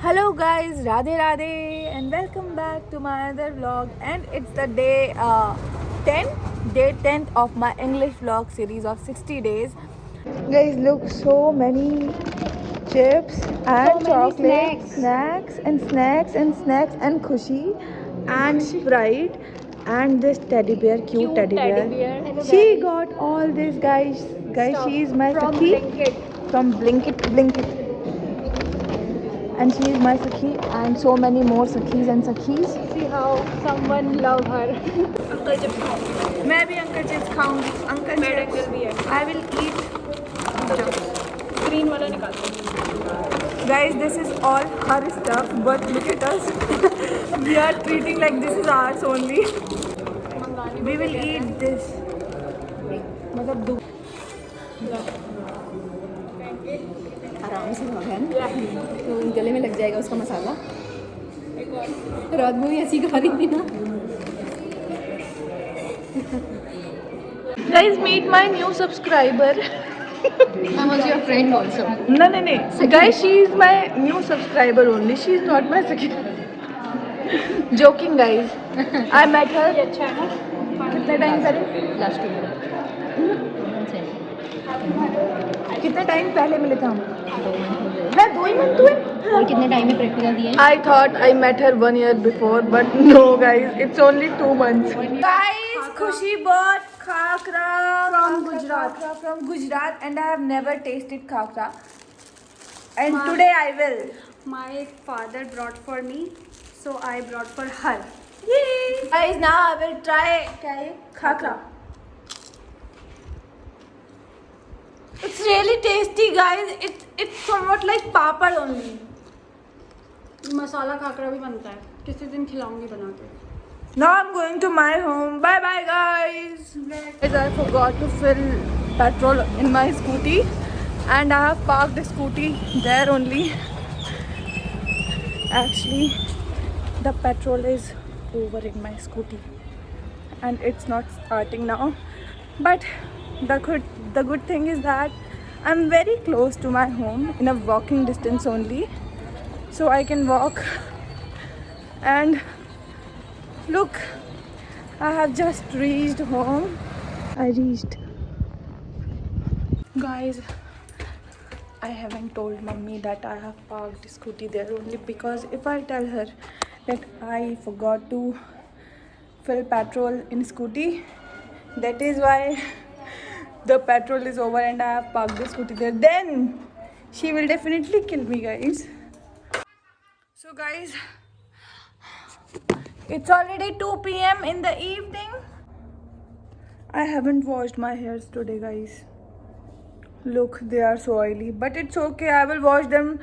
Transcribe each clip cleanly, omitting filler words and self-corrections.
Hello guys, Radhe Radhe and welcome back to my other vlog, and it's the day 10, day 10th of my English vlog series of 60 days. Guys, look, so many chips and chocolates, snacks and Khushi and Sprite and this teddy bear, cute teddy bear. She got all this, guys. She is my Sakhi from Blinkit. And she is my Sakhi and so many more Sakhis and Sakhis. See how someone love her. Uncle chips खाऊंगी. मैं भी uncle chips खाऊंगी. Uncle मैडंगल भी है. I will eat chips. Green वाला निकालते हैं. Guys, this is all her stuff, but look at us. We are treating like this is ours only. We will eat this. मतलब दो. आराम से खाओ है ना, तो गले में लग जाएगा उसका मसाला. रात में भी ऐसी खा रही थी ना. Guys, meet my new subscriber. I was your friend also. No. Guys, she is my new subscriber only. She is not my second. Joking, guys. I met her. अच्छा है ना. कितने टाइम पहले? लास्ट ईयर कितने time पहले मिले थे हम? 2 मंथ हो गए. मैं 2 ही मंथ हुए. और कितने टाइम में प्रैक्टिकल दिए? I thought I met her 1 year before, but no, guys, it's only 2 months. Guys, Khushi bought khakra from Gujarat, and I have never tasted khakra. And today I will. My father brought for me, so I brought for her. Yay! Guys, now I will try khakra. It's really tasty, guys. It's somewhat like papad only. मसाला खाकरा भी बनता है. किसी दिन खिलाऊंगी बना के. Now I'm going to my home. Bye bye, guys. Guys, I forgot to fill petrol in my scooty, and I have parked the scooty there only. Actually, the petrol is over in my scooty, and it's not starting now. But the good thing is that I'm very close to my home, in a walking distance only, so I can walk. And look, I have just reached home. Guys, I haven't told mummy that I have parked scooty there only, because if I tell her that I forgot to fill petrol in scooty, that is why the petrol is over and I have parked the scooty there, then she will definitely kill me, guys. So guys, it's already 2 p.m. in the evening. I haven't washed my hairs today, guys. Look, they are so oily, but it's okay. I will wash them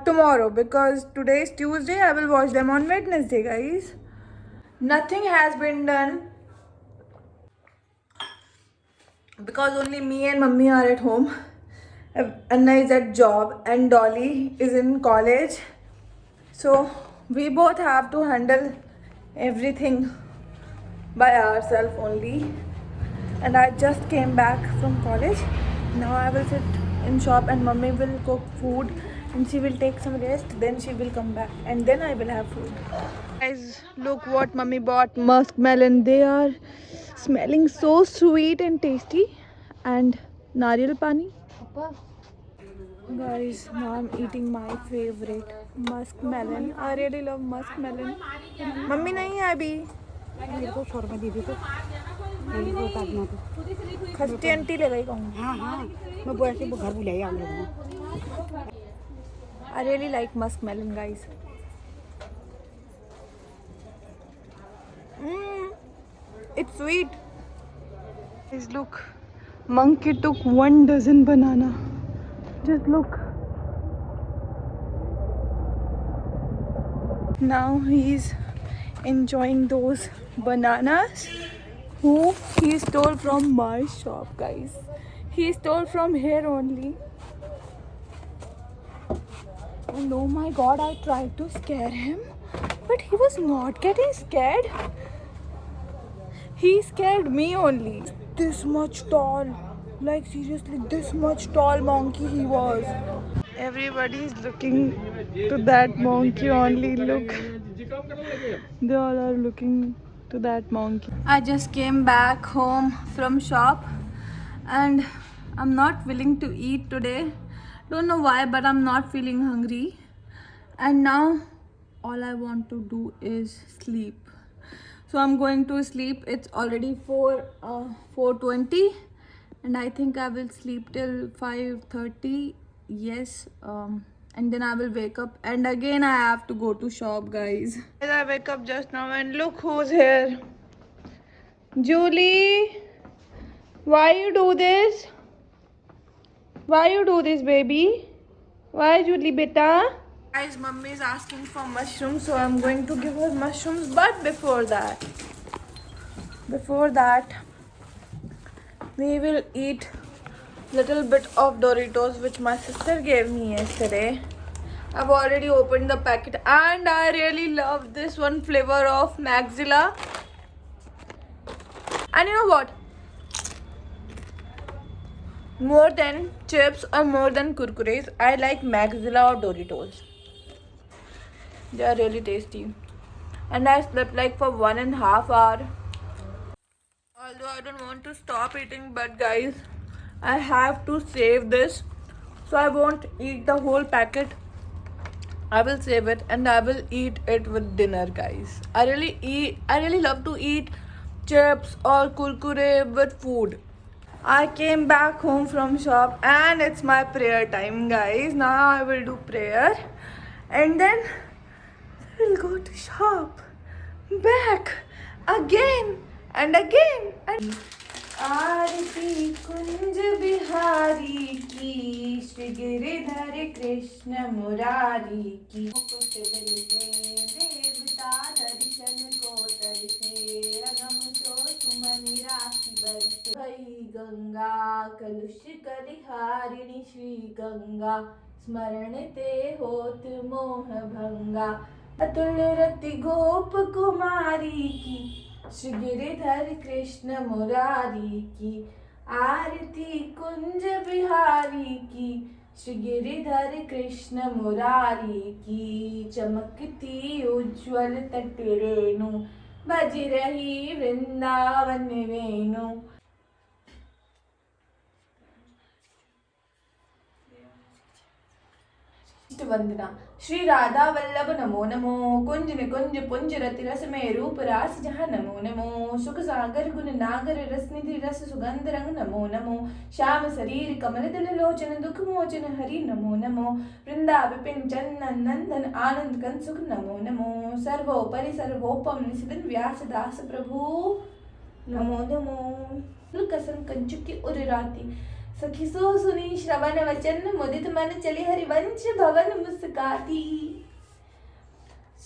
tomorrow, because today is Tuesday. I will wash them on Wednesday, guys. Nothing has been done, because only me and mummy are at home. Anna is at job and Dolly is in college. So we both have to handle everything by ourselves only. And I just came back from college. Now I will sit in shop and mummy will cook food and she will take some rest. Then she will come back and then I will have food. Guys, look what mummy bought. Musk melon. They are smelling so sweet and tasty. And nariyal pani. Guys, now I'm eating my favorite musk melon. I really love musk melon. Mummy नहीं है अभी. Khasti aunty ले गई कहूँ. मैं वो ऐसे घर बुलाए हम लोग. I really like musk melon, guys. It's sweet. Guys, look. Monkey took 1 dozen banana. Just look. Now he's enjoying those bananas who he stole from my shop, guys. He stole from here only. And oh my god, I tried to scare him, but he was not getting scared. He scared me only. This much tall. Like seriously, this much tall monkey he was. Everybody is looking to that monkey only. Look, they all are looking to that monkey. I just came back home from shop and I'm not willing to eat today. Don't know why, but I'm not feeling hungry. And now all I want to do is sleep. So I'm going to sleep. It's already 4:20 and I think I will sleep till 5:30. Yes, and then I will wake up and again I have to go to shop, guys. I wake up just now and look who's here. Julie, why you do this? Why you do this, baby? Why, Julie beta? Guys, mummy is asking for mushrooms, so I'm going to give her mushrooms. But before that, we will eat little bit of Doritos which my sister gave me yesterday. I've already opened the packet and I really love this one flavor of Maxilla. And you know what? More than chips or more than Kurkures, I like Maxilla or Doritos. They are really tasty. And I slept like for 1.5 hours. Although I don't want to stop eating, but guys, I have to save this. So I won't eat the whole packet. I will save it and I will eat it with dinner, guys. I really love to eat chips or kurkure with food. I came back home from shop and it's my prayer time, guys. Now I will do prayer and then we'll go to shop back again and again and आरती कुंज बिहारी की श्री गिरिधर कृष्ण मुरारी की मुकुट बिलसे देवता दर्शन को तरसे अगम सो सुमन राशि बरसे भई गंगा कलुष कलिहारिणी श्री गंगा स्मरण ते होत मोह भंगा अतुल रति गोप कुमारी की श्री गिरिधर कृष्ण मुरारी की आरती कुंज बिहारी की श्री गिरिधर कृष्ण मुरारी की चमकती उज्ज्वल तट रेणु बज रही वृंदावन वेणु वंदना श्री राधा वल्लभ नमो नमो कुंज निकुंज पुंज रति रस में रूप रास जहाँ नमो नमो सुख सागर गुण नागर रस निधि रस सुगंध रंग नमो नमो श्याम शरीर कमल दल लोचन दुख मोचन हरि नमो नमो वृंदा विपिन चंदन नंदन आनंद कन सुख नमो नमो सर्वोपरि सर्वोपम निशिदन व्यास दास प्रभु नमो नमो कसम कंचुकी उर्राती सखी सो सुनी श्रवण वचन मुदित मन चली हरिवंश भवन मुस्काती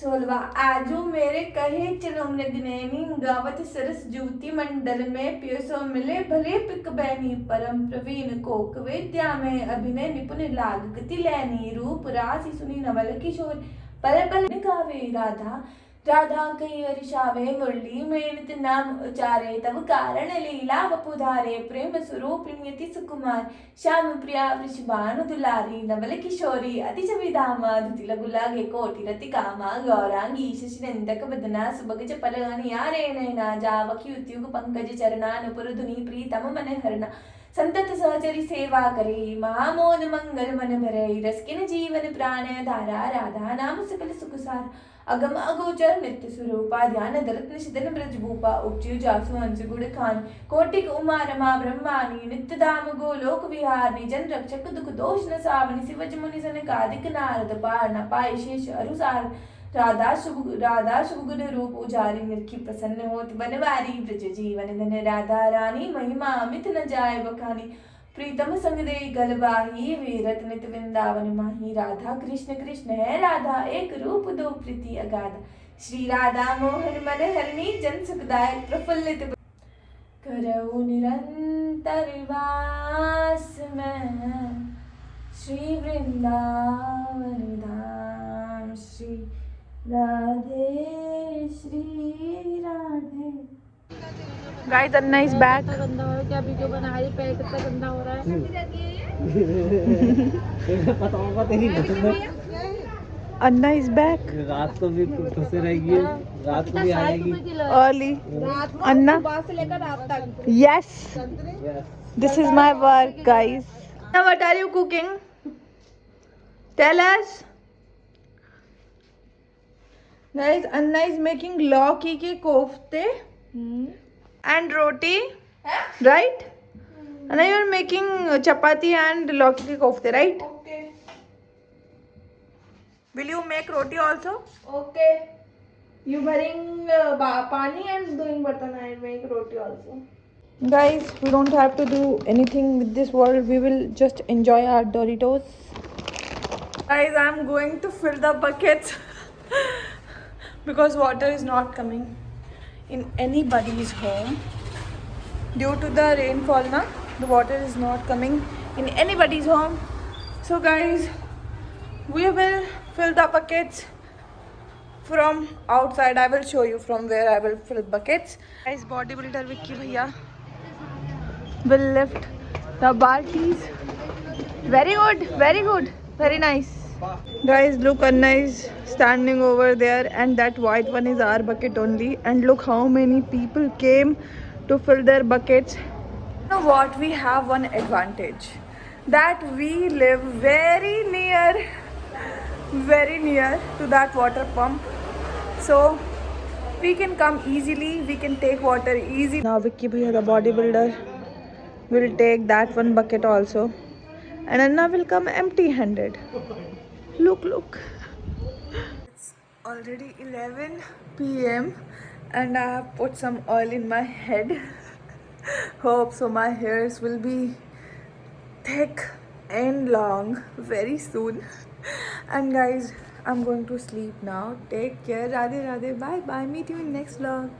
16वां आजो मेरे कहे चलो मृगनैनी गावत सरस जूती मंडल में पियसो मिले भले पिक बैनी परम प्रवीण कोक विद्या में अभिनय निपुण लाग गति लैनी रूप राशि सुनी नवल किशोर पल पल गावे राधा राधा कई वर्षावे मुरली में नित नाम उचारे तब कारण लीला वपुधारे प्रेम स्वरूप नियति सुकुमार श्याम प्रिया वृषभानु दुलारी नवल किशोरी अति चविधामा धुति लगु लागे कोटि रति कामा गौरांगी शशिनंदक बदना सुभग चपल अनियारे नैना जावकी उद्युग पंकज चरणानुपुर धुनि प्रीतम मन हरना संतत सहचरी सेवा करे महामोद मंगल मन भरे रसकिन जीवन प्राण धारा राधा नाम सकल सुखसार अगम अगोचर नित्य स्वरूपा ध्यान दरत निशिदन ब्रज भूपा उपजु जासु हंस गुड़ खान कोटिक उमा रमा ब्रह्मानी नित्य धाम गोलोक विहारनी जन रक्षक दुख दोष न सावनी शिवज मुनि सनकादिक नारद पार न पाए शेष अरुसार राधा शुभ गुण रूप उजारी निरखी प्रसन्न होत बनवारी ब्रज जीवन धन राधा रानी महिमा अमित न जाय बखानी प्रीतम संग दे गलबाही वीरत नित वृंदावन माही राधा कृष्ण कृष्ण है राधा एक रूप दो प्रीति अगाध श्री राधा मोहन मन हरणी जन सुखदायक प्रफुल्लित करऊ निरंतर वास में श्री वृंदावन धाम Shri Radhe Guys, Anna is back. गंदा हो रहा है क्या वीडियो बना रही पैर कितना गंदा हो रहा है पता होगा तेरी Anna is back. रात को भी खुशी रहेगी रात को भी आएगी Early. Anna. से लेकर रात तक Yes. This is my work, guys. Now, what are you cooking? Tell us. Guys, Anna is making lauki ke kofte and roti. Right? Anna, you are making chapati and lauki ke kofte, right? Okay. Will you make roti also? Okay. You bring pani and doing bartan. I make roti also. Guys, we don't have to do anything with this world. We will just enjoy our Doritos. Guys, I'm going to fill the buckets because water is not coming in anybody's home. Due to the rainfall, the water is not coming in anybody's home. So guys, we will fill the buckets from outside. I will show you from where I will fill buckets. Guys, bodybuilder Vicky Bhaiya will lift the baltis. Very good, very good, very nice. Guys, look, Anna is standing over there and that white one is our bucket only. And look how many people came to fill their buckets. You know what? We have one advantage, that we live very near to that water pump. So we can come easily, we can take water easy. Now Vicky Bhaiya, the bodybuilder, will take that one bucket also. And Anna will come empty-handed. Look. It's already 11 p.m. and I have put some oil in my head. Hope so my hairs will be thick and long very soon. And guys, I'm going to sleep now. Take care. Radhe Radhe. Bye bye. Meet you in next vlog.